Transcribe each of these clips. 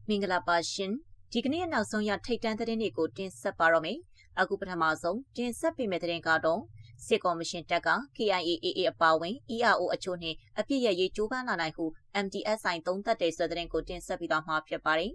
မင်္ဂလာပါရှင်ဒီကနေ့နောက်ဆုံးရထိတ်တန့်သတင်းတွေကိုတင်ဆက်ပါတော့မယ်အခုပထမဆုံးတင်ဆက်ပေးမယ့်သတင်းကတော့စစ်ကော်မရှင်တပ်က KIA အပါအဝင် ERO အချို့နဲ့အပြစ်ရရေးကြိုးပမ်းလာနိုင်ဟု MDSI သုံးသပ်တဲ့ဆိုတဲ့သတင်းကိုတင်ဆက်ပြီးတော့မှာဖြစ်ပါတယ်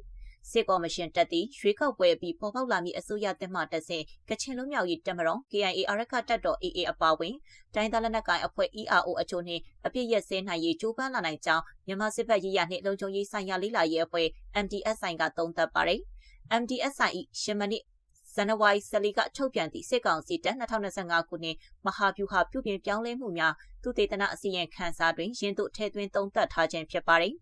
စစ်ကော်မရှင်တပ်သည်ရွေးကောက်ပွဲအပြီးပေါ်ပေါက်လာမည့်အစိုးရတက်မှတက်ဆင်ကချင်လူမျိုးရေးတပ်မတော် KIA အာရခတပ်တော် AA အပါအဝင်တိုင်းသားလက်နက်ကိုင်အဖွဲ့ ERO အချို့နဲ့အပြစ်ရက်စဲနိုင်ရေးကြိုးပမ်းလာနိုင်ကြောင်းမြန်မာစစ်ဘက်ရေးရနှင့်လုံခြုံရေးဆိုင်ရာလေးလာရေးအဖွဲ့ MDSI ကသုံးသပ်ပါတယ် MDSI ရှမနစ်ဇန်နဝါရီ14ကထုတ်ပြန်သည့်စစ်ကောင်စီတပ်2025ခုနှစ်မဟာဗျူဟာပြုပြင်ပြောင်းလဲမှုများသူတေသနအစီရင်ခံစာတွင်ရင်းတို့ထဲသွင်းသုံးသပ်ထားခြင်းဖြစ်ပါတယ်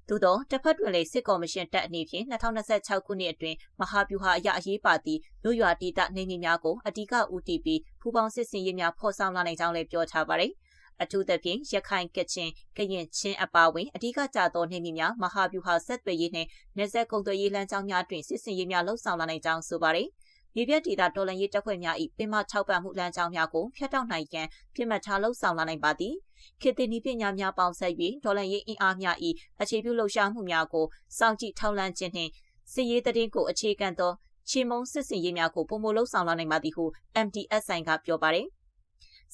သို့သောတစ်ဖက်တွင်လည်းစစ်ကော်မရှင်တပ်အနေဖြင့်2026ခုနှစ်အတွင်းမဟာဗျူဟာအရအရေးပါသည့်မြို့ရွာဒေသနေမြေများကိုအဓိကဦးတည်ပြီးဖူးပေါင်းစစ်စင်ရေးများဖော်ဆောင်လာနိုင်ကြောင်းလည်းပြောထားပါတယ်အထူးသဖြင့်ရခိုင်ကချင်ကရင်ချင်းအပါအဝင်အဓိကကျသောနေမြေများမဟာဗျူဟာဆက်သွယ်ရေးနှင့်နယ်စပ်ကုန်သွယ်ရေးလမ်းကြောင်းများတွင်စစ်စင်ရေးများလှုပ်ဆောင်လာနိုင်ကြောင်းဆိုပါတယ်မြေပြဒေသတော်လှန်ရေးတပ်ဖွဲ့များ၏ပင်မထောက်ပံ့မှုလမ်းကြောင်းများကိုဖျက်တောက်နိုင်ရန်ပြစ်မှတ်ထားလှုပ်ဆောင်လာနိုင်ပါသည်ခေတ်သစ်နည်းပညာများပေါင်းစပ်၍ဒေါ်လာရေးအင်အားများ၏အခြေပြုလှုပ်ရှားမှုများကိုစောင့်ကြည့်ထောက်လှမ်းခြင်းနှင့်စစ်ရေးသတင်းကိုအခြေခံသောချေမုံစစ်စင်ရေးများကိုပုံမလှုပ်ဆောင်လာနိုင်ပါသည်ဟု MDSI ကပြောပါတယ်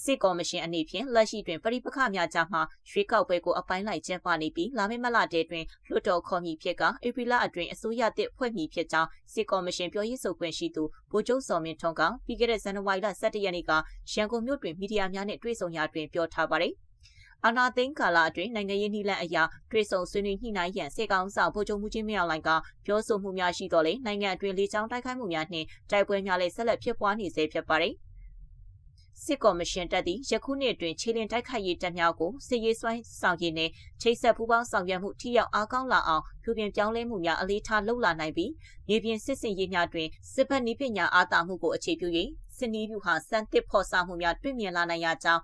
စစ်ကော်မရှင်အနေဖြင့်လက်ရှိတွင်ပရိပခများကြားမှရွေးကောက်ပွဲကိုအပိုင်းလိုက်ကျင်းပနေပြီးလာမယ့်မလတဲတွင်လွှတ်တော်ခေါ်မည်ဖြစ်ကဧပြီလအတွင်းအစိုးရသစ်ဖွဲ့မည်ဖြစ်ကြောင်းစစ်ကော်မရှင်ပြောရေးဆိုခွင့်ရှိသူဗိုလ်ချုပ်စော်မင်းထွန်းကပြီးခဲ့တဲ့ဇန်နဝါရီလ17ရက်နေ့ကရန်ကုန်မြို့တွင်မီဒီယာများနှင့်တွေ့ဆုံရာတွင်ပြောထားပါတယ်အာနာသိန်းကာလအတွင်းနိုင်ငံရေးနည်းလမ်းအရာတွေ့ဆုံဆွေးနွေးညှိနှိုင်းရန်စေကောင်းဆောင်ဗိုလ်ချုပ်မှုချင်းမအောင်လိုင်ကပြောဆိုမှုများရှိတော့လေနိုင်ငံအတွင်းလေကြောင်းတိုက်ခိုက်မှုများနှင့်တိုက်ပွဲများလည်းဆက်လက်ဖြစ်ပွားနေစေဖြစ်ပါတယ်စစ်ကော်မရှင်တပ်သည်ယခုနှစ်အတွင်းခြေလျင်တိုက်ခိုက်ရေးတပ်များကိုစစ်ရေးစွမ်းဆောင်ရည်နှင့်ချိတ်ဆက်ပူးပေါင်းဆောင်ရွက်မှုထိရောက်အားကောင်းလာအောင်ပြုပြင်ပြောင်းလဲမှုများအလေးထားလှုပ်လာနိုင်ပြီးမြေပြင်စစ်စင်ရေးများတွင်စစ်ဘက်နည်းပညာအားသာမှုကိုအခြေပြု၍စစ်နည်းဗျူဟာစံသစ်ဖော်ဆောင်မှုများတွေ့မြင်လာနိုင်ရကြောင်း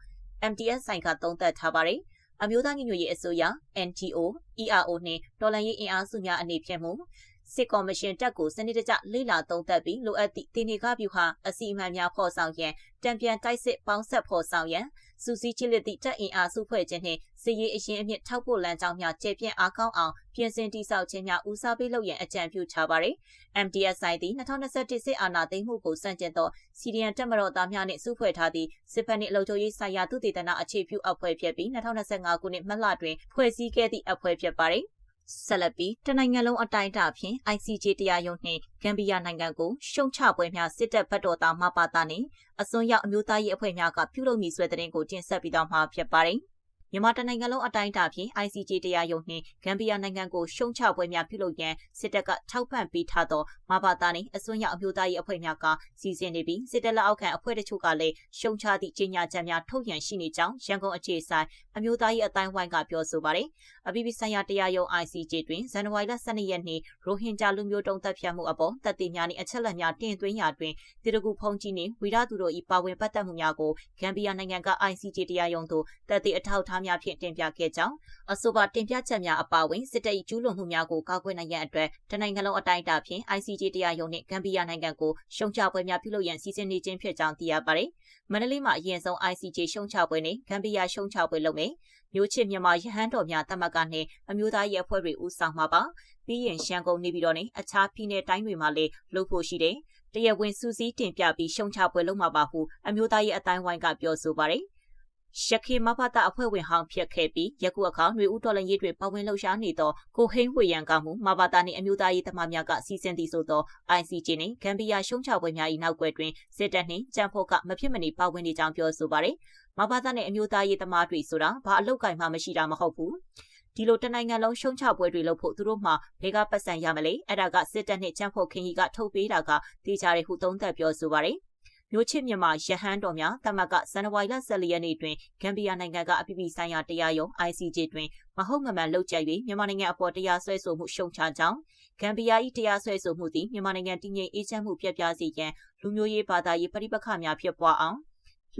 MDSI ကသုံးသပ်ထားပါတယ်အမျိုးသားညီညွတ်ရေးအစိုးရ NGO ERO နှင့်တော်လှန်ရေးအင်အားစုများအနေဖြင့်မူစစ်ကော်မရှင်တပ်ကိုစနစ်တကျလေ့လာသုံးသပ်ပြီးလိုအပ်သည့်တင်နေကဗျူဟာအစီအမံများဖော်ဆောင်ရန်တံပြန်တိုက်စစ်ပေါင်းဆက်ဖော်ဆောင်ရန်စူးစီးချစ်လက်သည့်တပ်အင်အားစုဖွဲ့ခြင်းနှင့်စစ်ရေးအရင်အမြင့်ထောက်ပို့လမ်းကြောင်းများကျယ်ပြန့်အားကောင်းအောင်ပြင်ဆင်တည်ဆောက်ခြင်းများဦးစားပေးလုပ်ရန်အကြံပြုထားပါသည် MDSI သည်2021စစ်အာဏာသိမ်းမှုကိုစန့်ကျင်သောစီရီယန်တပ်မတော်သားများနှင့်စုဖွဲ့ထားသည့်စစ်ဘက်နှင့်လုံခြုံရေးဆိုင်ရာသုတေသနအခြေပြုအဖွဲ့ဖြစ်ပြီး2025ခုနှစ်မတ်လတွင်ဖွဲ့စည်းခဲ့သည့်အဖွဲ့ဖြစ်ပါသည်ဆက်လက်ပြီးတနိုင်ငံလုံးအတိုင်းအတာဖြင့် ICJ တရားရုံးနှင့်ဂမ်ဘီယာနိုင်ငံကိုရှုံချပွဲများစစ်တပ်ဘက်တော်သားမပါတာနှင့်အစွန်းရောက်အမျိုးသားရေးအဖွဲ့များကပြုလုပ်မည်ဆိုတဲ့သတင်းကိုတင်ဆက်ပြီးတော့မှာဖြစ်ပါတယ်မြန်မာတနိုင်ငံလုံးအတိုင်းအတာဖြင့် ICJ တရားရုံးနှင့်ဂမ်ဘီယာနိုင်ငံကိုရှုံချပွဲများပြုလုပ်ရန်စစ်တပ်ကထောက်ပံ့ပေးထားသောမဘာသာနှင့်အစွန်းရောက်အမျိုးသားရေးအဖွဲ့များကစီစဉ်နေပြီးစစ်တပ်လက်အောက်ခံအဖွဲ့တို့ကလည်းရှုံချသည့်ကြေညာချက်များထုတ်ပြန်ရှိနေကြောင်းရန်ကုန်အခြေဆိုင်အမျိုးသားရေးအတိုင်းဝိုင်းကပြောဆိုပါတယ်။အပြည်ပြည်ဆိုင်ရာတရားရုံး ICJ တွင်ဇန်နဝါရီလ12ရက်နေ့ရိုဟင်ဂျာလူမျိုးတုံးတပ်ဖြတ်မှုအပေါ်တပ်သိများနှင့်အချက်အလက်များတင်သွင်းရာတွင်တိရကူဖုန်ကြီးနှင့်ဝိရသူတို့၏ပါဝင်ပတ်သက်မှုများကိုဂမ်ဘီယာနိုင်ငံက ICJ တရားရုံးသို့တပ်သိအထောက်အထားများဖြင့်တင်ပြခဲ့ကြောင်းအဆိုပါတင်ပြချက်များအပါအဝင်စစ်တပ်၏ကျူးလွန်မှုများကိုကာကွယ်နိုင်ရန်အတွက်တနိုင်ငံလုံးအတိုင်းအတာဖြင့် ICJ တရားရုံးနှင့်ဂမ်ဘီယာနိုင်ငံကိုရှုံချပွဲများပြုလုပ်ရန်စီစဉ်နေခြင်းဖြစ်ကြောင်းသိရပါတယ်။မန္တလေးမှာအရင်ဆုံး ICJ ရှုံချပွဲနှင့်ဂမ်ဘီယာရှုံချပွဲလုပ်မယ်။မျိုးချစ်မြန်မာရဟန်းတော်များတမကနှင့်အမျိုးသားရေးအဖွဲ့တွေဦးဆောင်မှာပါ။ပြီးရင်ရှမ်းကုန်နေပြည်တော်နှင့်အခြားပြည်နယ်တိုင်းတွေမှာလည်းလုပ်ဖို့ရှိတယ်။တရားဝင်စူးစီးတင်ပြပြီးရှုံချပွဲလုပ်မှာပါဟုအမျိုးသားရေးအတိုင်းဝိုင်းကပြောဆိုပါတယ်။ရခိုင်မဘာသာအဖွဲ့ဝင်ဟောင်းဖြစ်ခဲ့ပြီးယခုအခါຫນွေဦးတော်လှန်ရေးတွင်ပါဝင်လှုပ်ရှားနေသောကိုဟိန်းဝေရန်ကမှုမဘာသာနှင့်အမျိုးသားရေးသမားများကစီစဉ်သည်ဆိုသော ICJ နှင့်ဂမ်ဘီယာရှုံချပွဲများ၏နောက်ွယ်တွင်စစ်တပ်နှင့်ကြံဖို့ကမဖြစ်မနေပါဝင်နေကြောင်းပြောဆိုပါရယ်မဘာသာနှင့်အမျိုးသားရေးသမားတွေဆိုတာဘာအလောက်ကိုင်မှမရှိတာမဟုတ်ဘူးဒီလိုတနိုင်ငံလုံးရှုံချပွဲတွေလုပ်ဖို့သူတို့မှဘယ်ကပတ်စံရမလဲအဲ့ဒါကစစ်တပ်နှင့်ကြံဖို့ခင်ကြီးကထုတ်ပေးတာကတေချာတယ်ဟုသုံးသပ်ပြောဆိုပါရယ်မျိုးချစ်မြန်မာရဟန်းတော်များတမကဇန်နဝါရီလ14ရက်နေ့တွင်ဂမ်ဘီယာနိုင်ငံကအပြည်ပြည်ဆိုင်ရာတရားရုံး ICJ တွင်မဟုတ်မမှန်လုပ်ကြ၍မြန်မာနိုင်ငံအပေါ်တရားစွဲဆိုမှုရှုံချကြောင်းဂမ်ဘီယာ၏တရားစွဲဆိုမှုသည်မြန်မာနိုင်ငံတည်ငြိမ်အေးချမ်းမှုပြပြစေရန်လူမျိုးရေးဘာသာရေးပဋိပက္ခများဖြစ်ပွားအောင်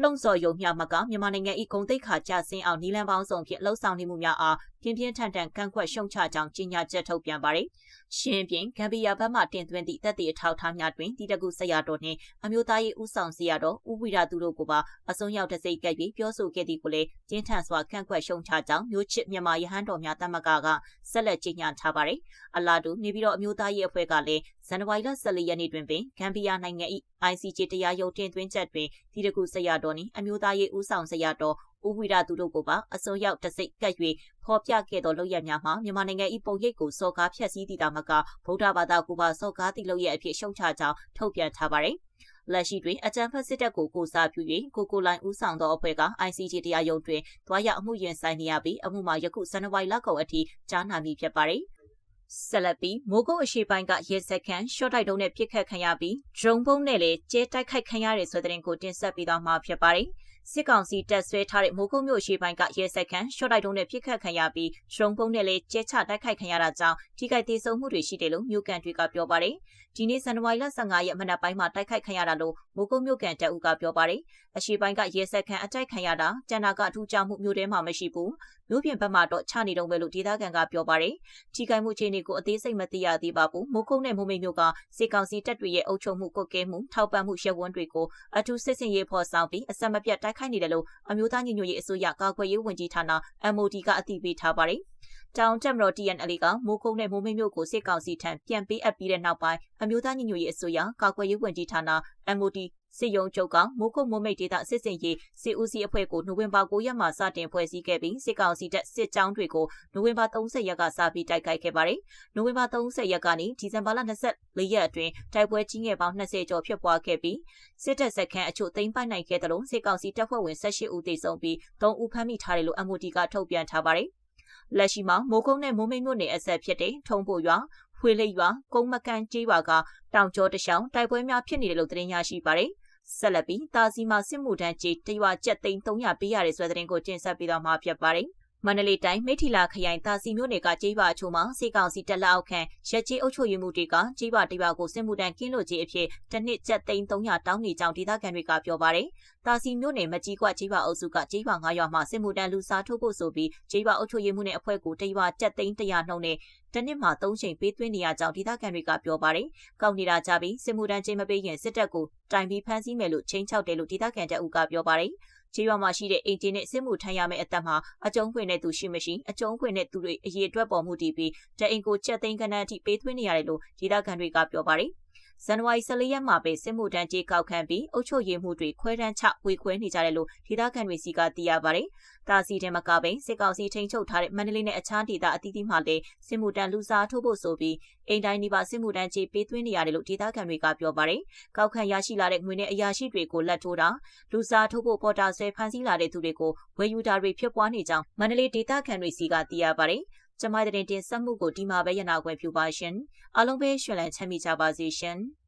လှုံ့ဆော်ယုံမျှမကမြန်မာနိုင်ငံ၏ဂုဏ်သိက္ခာကျဆင်းအောင်နီလန်ပေါင်းစုံဖြင့်လှုံ့ဆော်နေမှုများအား ပြင်းပြင်းထန်ထန်ကန့်ကွက်ရှုံချကြောင်းကြေညာချက်ထုတ်ပြန်ပါတယ်။ရှင်းပြင်ဂမ်ဘီယာဘက်မှတင်သွင်းသည့်တပ်တွေအထောက်အထားများတွင်တီတကူဆရာတော်နှင့်အမျိုးသားရေးဦးဆောင်ဆရာတော်ဦးဝိရသူတို့ကိုပါအစွန်းရောက်တစိတ်ကပ်ပြီးပြောဆိုခဲ့သည်ကိုလည်းကျင်းထန်စွာကန့်ကွက်ရှုံချကြောင်းမျိုးချစ်မြန်မာရဟန်းတော်များသမဂ္ဂကဆက်လက်ကြေညာထားပါတယ်။အလားတူနေပြည်တော်အမျိုးသားရေးအဖွဲ့ကလည်းဇန်နဝါရီလ14ရက်နေ့တွင်ပင်ဂမ်ဘီယာနိုင်ငံ၏ ICJ တရားရုံးတင်သွင်းချက်တွင်တီတကူဆရာတော်နှင့်အမျိုးသားရေးဦးဆောင်ဆရာတော်ဦးဝိရသူတို့ကိုပါအစွန်းရောက်တစိတ်ကပ်၍ဖော်ပြခဲ့သောလုပ်ရများမှာမြန်မာနိုင်ငံ၏ပုံရိပ်ကိုစော်ကားဖျက်ဆီးသည့်တာမကဗုဒ္ဓဘာသာကိုပါစော်ကားသည့်လုပ်ရအဖြစ်ရှုံချကြောင်းထုတ်ပြန်ထားပါတယ်။လက်ရှိတွင်အကြံဖက်စစ်တပ်ကိုကိုစားပြု၍ကိုလိုင်းဦးဆောင်သောအဖွဲ့က ICJ တရားရုံးတွင်တွားရအမှုရင်ဆိုင်နေရပြီးအမှုမှာယခုဇန်နဝါရီလကုန်အထိကြားနာမည်ဖြစ်ပါတယ်။ဆက်လက်ပြီးမိုးကုတ်အရှိပိုင်းကရဲစခန်းရှော့တိုက်တုံးနဲ့ပစ်ခတ်ခံရပြီးဒရုန်းဘုံနဲ့လည်းကျဲတိုက်ခိုက်ခံရတဲ့ဆိုတဲ့တင်ကိုတင်ဆက်ပြီးတော့မှာဖြစ်ပါတယ်။စစ်ကောင်စီတပ်ဆွဲထားတဲ့မိုးကုတ်မြို့ရှိပိုင်းကရဲစခန်းရှော့တိုက်တုံးနဲ့ပြစ်ခတ်ခံရပြီးဒရုန်းပုံနဲ့လည်းကျဲချတိုက်ခိုက်ခံရတာကြောင့်ထိခိုက်ဒေဆုံးမှုတွေရှိတယ်လို့မြို့ကန်တွေကပြောပါတယ်။ဒီနေ့ဇန်နဝါရီလ15ရက်မနက်ပိုင်းမှာတိုက်ခိုက်ခံရတာလို့မိုးကုတ်မြို့ကန်တပ်ဦးကပြောပါတယ်။အရှိပိုင်းကရဲစခန်းအတိုက်ခံရတာကျန်တာကအထူးကြမှုမြို့ထဲမှာမရှိဘူး။မြို့ပြင်ဘက်မှာတော့ချနေတော့ပဲလို့ဒေသခံကပြောပါတယ်။ထိခိုက်မှုအခြေအနေကိုအသေးစိတ်မသိရသေးပါဘူး။မိုးကုတ်နဲ့မိုးမိတ်မြို့ကစစ်ကောင်စီတပ်တွေရဲ့အုပ်ချုပ်မှုကွပ်ကဲမှုထောက်ပံ့မှုရဲဝန်းတွေကိုအထူးစစ်စင်ရေးဖော်ဆောင်ပြီးအဆက်မပြတ်တိုက်ခိုက်နေတယ်လို့အမျိုးသားညီညွတ်ရေးအစိုးရကာကွယ်ရေးဝန်ကြီးဌာန MOD ကအသိပေးထားပါတယ်။တောင်တက်မတော် TNL ကမိုးကုတ်နဲ့မိုးမိတ်မြို့ကိုစစ်ကောင်စီထံပြန်ပေးအပ်ပြီးတဲ့နောက်ပိုင်းအမျိုးသားညီညွတ်ရေးအစိုးရကာကွယ်ရေးဝန်ကြီးဌာန MOD စစ်ရုံးချုပ်ကမိုးကုတ်မိုးမိတ်ဒေသစစ်စင်ရေးစစ်ဦးစီးအဖွဲ့ကိုနိုဝင်ဘာ9ရက်မှာစတင်ဖွဲ့စည်းခဲ့ပြီးစစ်ကောင်စီတပ်စစ်ကြောင်းတွေကိုနိုဝင်ဘာ30ရက်ကစပြီးတိုက်ခိုက်ခဲ့ပါတယ်။နိုဝင်ဘာ30ရက်ကနေဒီဇင်ဘာလ24ရက်အတွင်းတိုက်ပွဲကြီးငယ်ပေါင်း20ကျော်ဖြစ်ပွားခဲ့ပြီးစစ်တပ်စခန်းအချို့သိမ်းပိုက်နိုင်ခဲ့တယ်လို့စစ်ကောင်စီတပ်ဖွဲ့ဝင်18ဦးသေဆုံးပြီး3ဦးဖမ်းမိထားတယ်လို့ MOD ကထုတ်ပြန်ထားပါတယ်။လက်ရှိမှာမိုးကုတ်နဲ့မိုးမိတ်မြို့နယ်အဆက်ဖြစ်တဲ့ထုံးဖို့ရွာဖွေလိပ်ရွာကုန်းမကန်ကျေးရွာကတောင်ကျောတရှောင်းတိုက်ပွဲများဖြစ်နေတယ်လို့သတင်းရရှိပါတယ်။ဆက်လက်ပြီးတာစီမှာစစ်မှုထမ်းကြေးတရွာကျပ်သိန်း300ပေးရတဲ့ဆိုတဲ့သတင်းကိုတင်ဆက်ပြီးတော့မှာဖြစ်ပါတယ်။မန္တလေးတိုင်းမိထီလာခရိုင်တာစီမြို့နယ်ကကျေးရွာအချို့မှာစစ်ကောင်စီတပ်လက်အောက်ခံရက်ကျေးအုပ်ချုပ်ရေးမှုတွေကကျေးရွာတရွာကိုစစ်မှုထမ်းကင်းလွတ်ကြေးအဖြစ်တစ်နှစ်ကျပ်သိန်း300တောင်းနေကြောင်းဒေသခံတွေကပြောပါတယ်။တာစီမြို့နယ်မကြီးကွကျေးရွာအုပ်စုကကျေးရွာ9ရွာမှာစစ်မှုထမ်းလူစားထုတ်ဖို့ဆိုပြီးကျေးရွာအုပ်ချုပ်ရေးမှုနဲ့အဖွဲ့ကိုတရွာကျပ်သိန်း100နှုန်းနဲ့တနစ်မှာ3ချိန်ပေးသွင်းနေရကြောင်းဒေသခံတွေကပြောပါတယ်။ကောက်နေတာကြပြီးစစ်မှုထမ်းကြေးမပေးရင်စစ်တပ်ကိုတိုင်ပြီးဖမ်းဆီးမယ်လို့ချိန်ချောက်တယ်လို့ဒေသခံတအုပ်ကပြောပါတယ်။ကျေးရွာမှာရှိတဲ့အင်ဂျင်နဲ့စစ်မှုထမ်းရမယ့်အသက်မှာအကျုံးခွင့်နဲ့သူရှိမရှိအကျုံးခွင့်နဲ့သူတွေအရေးအတွက်ပေါ်မှုတည်ပြီးတအိမ်ကိုကျပ်သိန်းခန့်အထိပေးသွင်းနေရတယ်လို့ဒေသခံတွေကပြောပါတယ်။ဇန်နဝါရီ14ရက်မှာပဲစစ်မှုထမ်းကြေးကောက်ခံပြီးအုပ်ချုပ်ရေးမှုတွေခွဲတန်းချဝေခွဲနေကြတယ်လို့ဒေသခံတွေစီကသိရပါတယ်။တာစီတင်မကပင်စစ်ကောင်စီထိန်းချုပ်ထားတဲ့မန္တလေးနဲ့အခြားဒေသအသီးသီးမှာလည်းစစ်မှုထမ်းလူစားထိုးဖို့ဆိုပြီးအိမ်တိုင်းဒီပါစစ်မှုထမ်းကြေးပေးသွင်းနေရတယ်လို့ဒေသခံတွေကပြောပါတယ်။ကောက်ခံရရှိလာတဲ့ငွေနဲ့အရာရှိတွေကိုလက်ထိုးတာလူစားထိုးဖို့ပေါ်တာဆွဲဖန်ဆီးလာတဲ့သူတွေကိုဝယ်ယူတာတွေဖြစ်ပွားနေကြောင်းမန္တလေးဒေသခံတွေစီကသိရပါတယ်။ကျမတဲ့တင်ဆက်မှုကိုဒီမှာပဲရနာခွင့်ပြုပါရှင်။အားလုံးပဲရှင်လန်းချမ်းမြေ့ကြပါစေရှင်။